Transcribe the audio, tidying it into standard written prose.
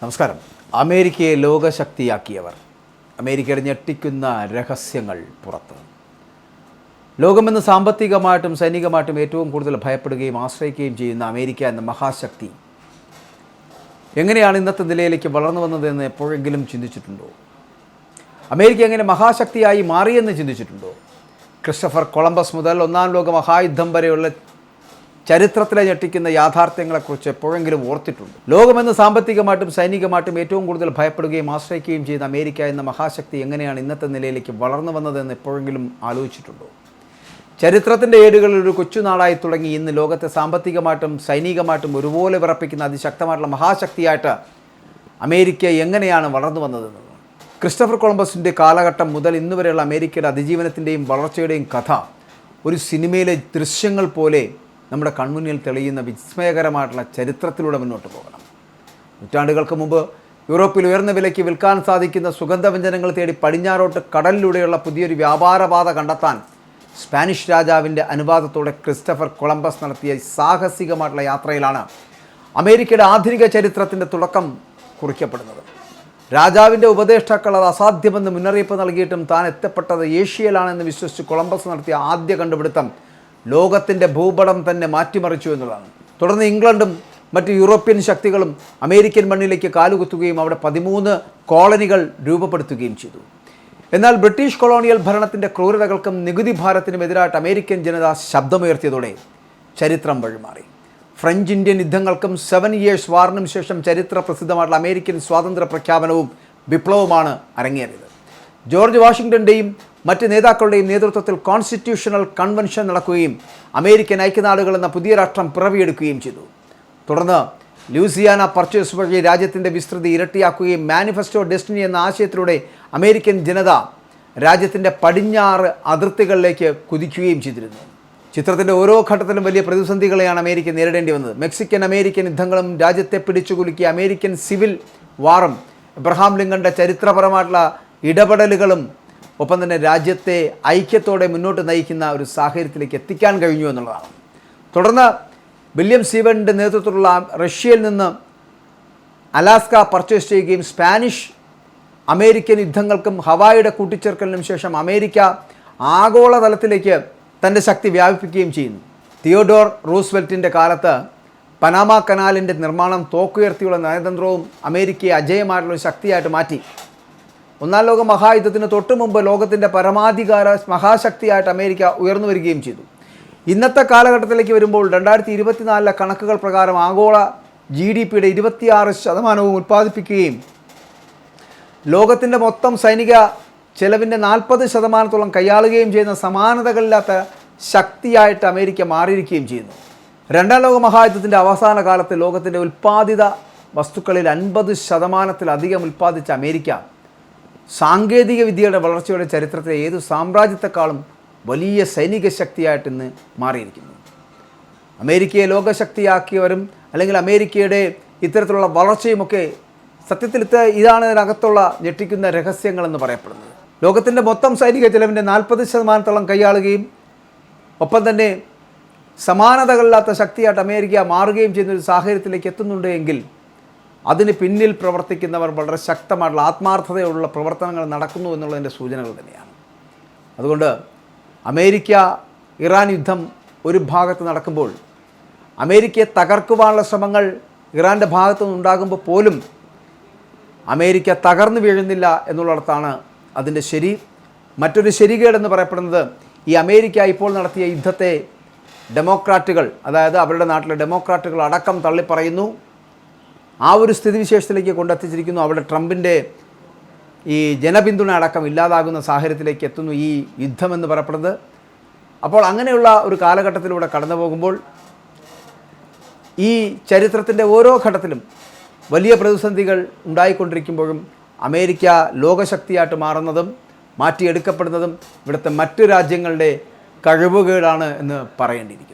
നമസ്കാരം. അമേരിക്കയെ ലോകശക്തിയാക്കിയവർ. അമേരിക്കയുടെ ഞെട്ടിക്കുന്ന രഹസ്യങ്ങൾ പുറത്ത്. ലോകമെന്ന് സാമ്പത്തികമായിട്ടും സൈനികമായിട്ടും ഏറ്റവും കൂടുതൽ ഭയപ്പെടുകയും ആശ്രയിക്കുകയും ചെയ്യുന്ന അമേരിക്ക എന്ന മഹാശക്തി എങ്ങനെയാണ് ഇന്നത്തെ നിലയിലേക്ക് വളർന്നു വന്നതെന്ന് എപ്പോഴെങ്കിലും ചിന്തിച്ചിട്ടുണ്ടോ? അമേരിക്ക എങ്ങനെ മഹാശക്തിയായി മാറിയെന്ന് ചിന്തിച്ചിട്ടുണ്ടോ? ക്രിസ്റ്റഫർ കൊളംബസ് മുതൽ ഒന്നാം ലോക മഹായുദ്ധം വരെയുള്ള ചരിത്രത്തിലെ ഞെട്ടിക്കുന്ന യാഥാർത്ഥ്യങ്ങളെക്കുറിച്ച് എപ്പോഴെങ്കിലും ഓർത്തിട്ടുണ്ട്? ലോകമെന്ന് സാമ്പത്തികമായിട്ടും സൈനികമായിട്ടും ഏറ്റവും കൂടുതൽ ഭയപ്പെടുകയും ആശ്രയിക്കുകയും ചെയ്യുന്ന അമേരിക്ക എന്ന മഹാശക്തി എങ്ങനെയാണ് ഇന്നത്തെ നിലയിലേക്ക് വളർന്നു വന്നതെന്ന് എപ്പോഴെങ്കിലും ആലോചിച്ചിട്ടുണ്ടോ? ചരിത്രത്തിൻ്റെ ഏടുകളിൽ ഒരു കൊച്ചുനാളായി തുടങ്ങി ഇന്ന് ലോകത്തെ സാമ്പത്തികമായിട്ടും സൈനികമായിട്ടും ഒരുപോലെ വിറപ്പിക്കുന്ന അതിശക്തമായിട്ടുള്ള മഹാശക്തിയായിട്ട് അമേരിക്ക എങ്ങനെയാണ് വളർന്നു വന്നതെന്നത്. ക്രിസ്റ്റഫർ കൊളംബസിൻ്റെ കാലഘട്ടം മുതൽ ഇന്ന് വരെയുള്ള അമേരിക്കയുടെ അതിജീവനത്തിൻ്റെയും വളർച്ചയുടെയും കഥ ഒരു സിനിമയിലെ ദൃശ്യങ്ങൾ പോലെ നമ്മുടെ കൺമുന്നിൽ തെളിയുന്ന വിസ്മയകരമായിട്ടുള്ള ചരിത്രത്തിലൂടെ മുന്നോട്ട് പോകണം. നൂറ്റാണ്ടുകൾക്ക് മുമ്പ് യൂറോപ്പിൽ ഉയർന്ന വിലയ്ക്ക് വിൽക്കാൻ സാധിക്കുന്ന സുഗന്ധവ്യഞ്ജനങ്ങൾ തേടി പടിഞ്ഞാറോട്ട് കടലിലൂടെയുള്ള പുതിയൊരു വ്യാപാരപാത കണ്ടെത്താൻ സ്പാനിഷ് രാജാവിൻ്റെ അനുവാദത്തോടെ ക്രിസ്റ്റഫർ കൊളംബസ് നടത്തിയ സാഹസികമായിട്ടുള്ള യാത്രയിലാണ് അമേരിക്കയുടെ ആധുനിക ചരിത്രത്തിൻ്റെ തുടക്കം കുറിക്കപ്പെടുന്നത്. രാജാവിൻ്റെ ഉപദേഷ്ടാക്കൾ അത് അസാധ്യമെന്ന് മുന്നറിയിപ്പ് നൽകിയിട്ടും താൻ എത്തപ്പെട്ടത് ഏഷ്യയിലാണെന്ന് വിശ്വസിച്ച് കൊളംബസ് നടത്തിയ ആദ്യ കണ്ടുപിടുത്തം ലോകത്തിൻ്റെ ഭൂപടം തന്നെ മാറ്റിമറിച്ചു എന്നുള്ളതാണ്. തുടർന്ന് ഇംഗ്ലണ്ടും മറ്റ് യൂറോപ്യൻ ശക്തികളും അമേരിക്കൻ മണ്ണിലേക്ക് കാലുകുത്തുകയും അവിടെ 13 കോളനികൾ രൂപപ്പെടുത്തുകയും ചെയ്തു. എന്നാൽ ബ്രിട്ടീഷ് കൊളോണിയൽ ഭരണത്തിൻ്റെ ക്രൂരതകൾക്കും നികുതി ഭാരത്തിനും എതിരായിട്ട് അമേരിക്കൻ ജനത ശബ്ദമുയർത്തിയതോടെ ചരിത്രം വഴിമാറി. ഫ്രഞ്ച് ഇന്ത്യൻ യുദ്ധങ്ങൾക്കും 7 ഇയേഴ്സ് വാറിനും ശേഷം ചരിത്ര പ്രസിദ്ധമായിട്ടുള്ള അമേരിക്കൻ സ്വാതന്ത്ര്യ പ്രഖ്യാപനവും വിപ്ലവവുമാണ് അരങ്ങേറിയത്. ജോർജ് വാഷിങ്ടൻ്റെയും മറ്റ് നേതാക്കളുടെയും നേതൃത്വത്തിൽ കോൺസ്റ്റിറ്റ്യൂഷണൽ കൺവെൻഷൻ നടക്കുകയും അമേരിക്കൻ ഐക്യനാടുകൾ എന്ന പുതിയ രാഷ്ട്രം പിറവിയെടുക്കുകയും ചെയ്തു. തുടർന്ന് ലൂസിയാന പർച്ചേസ് വഴി രാജ്യത്തിൻ്റെ വിസ്തൃതി ഇരട്ടിയാക്കുകയും മാനിഫെസ്റ്റോ ഡെസ്റ്റിനി എന്ന ആശയത്തിലൂടെ അമേരിക്കൻ ജനത രാജ്യത്തിൻ്റെ പടിഞ്ഞാറ് അതിർത്തികളിലേക്ക് കുതിക്കുകയും ചെയ്തിരുന്നു. ചിത്രത്തിൻ്റെ ഓരോ ഘട്ടത്തിലും വലിയ പ്രതിസന്ധികളെയാണ് അമേരിക്ക നേരിടേണ്ടി വന്നത്. മെക്സിക്കൻ അമേരിക്കൻ യുദ്ധങ്ങളും രാജ്യത്തെ പിടിച്ചുകുലുക്കിയ അമേരിക്കൻ സിവിൽ വാറും എബ്രഹാം ലിങ്കൻ്റെ ചരിത്രപരമായിട്ടുള്ള ഇടപെടലുകളും ഒപ്പം തന്നെ രാജ്യത്തെ ഐക്യത്തോടെ മുന്നോട്ട് നയിക്കുന്ന ഒരു സാഹചര്യത്തിലേക്ക് എത്തിക്കാൻ കഴിഞ്ഞു എന്നുള്ളതാണ്. തുടർന്ന് വില്യം സ്റ്റീവൻ്റെ നേതൃത്വത്തിലുള്ള റഷ്യയിൽ നിന്ന് അലാസ്ക പർച്ചേസ് ചെയ്യുകയും സ്പാനിഷ് അമേരിക്കൻ യുദ്ധങ്ങൾക്കും ഹവായിയുടെ കൂട്ടിച്ചേർക്കലിനും ശേഷം അമേരിക്ക ആഗോളതലത്തിലേക്ക് തൻ്റെ ശക്തി വ്യാപിപ്പിക്കുകയും ചെയ്യുന്നു. തിയോഡോർ റൂസ്വെൽറ്റിൻ്റെ കാലത്ത് പനാമ കനാലിൻ്റെ നിർമ്മാണം തോക്കുയർത്തിയുള്ള നയതന്ത്രവും അമേരിക്കയെ അജയമായിട്ടുള്ള ശക്തിയായിട്ട് മാറ്റി. ഒന്നാം ലോക മഹായുദ്ധത്തിന് തൊട്ടു മുമ്പ് ലോകത്തിൻ്റെ പരമാധികാര മഹാശക്തിയായിട്ട് അമേരിക്ക ഉയർന്നു വരികയും ചെയ്തു. ഇന്നത്തെ കാലഘട്ടത്തിലേക്ക് വരുമ്പോൾ 2024 കണക്കുകൾ പ്രകാരം ആഗോള GDPയുടെ 26% ഉൽപ്പാദിപ്പിക്കുകയും ലോകത്തിൻ്റെ മൊത്തം സൈനിക ചെലവിൻ്റെ 40% കൈയാളുകയും ചെയ്യുന്ന സമാനതകളില്ലാത്ത ശക്തിയായിട്ട് അമേരിക്ക മാറിയിരിക്കുകയും ചെയ്യുന്നു. രണ്ടാം ലോക മഹായുദ്ധത്തിൻ്റെ അവസാന കാലത്ത് ലോകത്തിൻ്റെ ഉൽപ്പാദിത വസ്തുക്കളിൽ 50%-ലധികം ഉൽപ്പാദിച്ച അമേരിക്ക സാങ്കേതിക വിദ്യയുടെ വളർച്ചയുടെ ചരിത്രത്തിലെ ഏതു സാമ്രാജ്യത്തെക്കാളും വലിയ സൈനിക ശക്തിയായിട്ട് ഇന്ന് മാറിയിരിക്കുന്നു. അമേരിക്കയെ ലോകശക്തിയാക്കിയവരും അല്ലെങ്കിൽ അമേരിക്കയുടെ ഇത്തരത്തിലുള്ള വളർച്ചയുമൊക്കെ സത്യത്തിൽ ഇതാണ് ഇതിനകത്തുള്ള ഞെട്ടിക്കുന്ന രഹസ്യങ്ങളെന്ന് പറയപ്പെടുന്നത്. ലോകത്തിൻ്റെ മൊത്തം സൈനിക ചെലവിൻ്റെ 40%-ഓളം കൈയാളുകയും ഒപ്പം തന്നെ സമാനതകളില്ലാത്ത ശക്തിയായിട്ട് അമേരിക്ക മാറുകയും ചെയ്യുന്ന ഒരു സാഹചര്യത്തിലേക്ക് എത്തുന്നുണ്ട് എങ്കിൽ അതിന് പിന്നിൽ പ്രവർത്തിക്കുന്നവർ വളരെ ശക്തമായിട്ടുള്ള ആത്മാർത്ഥതയുള്ള പ്രവർത്തനങ്ങൾ നടക്കുന്നു എന്നുള്ളതിൻ്റെ സൂചനകൾ തന്നെയാണ്. അതുകൊണ്ട് അമേരിക്ക ഇറാൻ യുദ്ധം ഒരു ഭാഗത്ത് നടക്കുമ്പോൾ അമേരിക്കയെ തകർക്കുവാനുള്ള ശ്രമങ്ങൾ ഇറാൻ്റെ ഭാഗത്തു നിന്നുണ്ടാകുമ്പോൾ പോലും അമേരിക്ക തകർന്നു വീഴുന്നില്ല എന്നുള്ളിടത്താണ് അതിൻ്റെ ശരി. മറ്റൊരു ശരികേടെന്ന് പറയപ്പെടുന്നത് ഈ അമേരിക്ക ഇപ്പോൾ നടത്തിയ യുദ്ധത്തെ ഡെമോക്രാറ്റുകൾ, അതായത് അവരുടെ നാട്ടിലെ ഡെമോക്രാറ്റുകൾ അടക്കം തള്ളിപ്പറയുന്നു. ആ ഒരു സ്ഥിതിവിശേഷത്തിലേക്ക് കൊണ്ടെത്തിച്ചിരിക്കുന്നു. അവിടെ ട്രംപിൻ്റെ ഈ ജനപിന്തുണ അടക്കം ഇല്ലാതാകുന്ന സാഹചര്യത്തിലേക്ക് എത്തുന്നു ഈ യുദ്ധമെന്ന് പറയപ്പെടുന്നത്. അപ്പോൾ അങ്ങനെയുള്ള ഒരു കാലഘട്ടത്തിലൂടെ കടന്നു പോകുമ്പോൾ ഈ ചരിത്രത്തിൻ്റെ ഓരോ ഘട്ടത്തിലും വലിയ പ്രതിസന്ധികൾ ഉണ്ടായിക്കൊണ്ടിരിക്കുമ്പോഴും അമേരിക്ക ലോകശക്തിയായിട്ട് മാറുന്നതും മാറ്റിയെടുക്കപ്പെടുന്നതും ഇവിടുത്തെ മറ്റു രാജ്യങ്ങളുടെ കഴിവുകേടാണ് എന്ന് പറയേണ്ടിയിരിക്കുന്നു.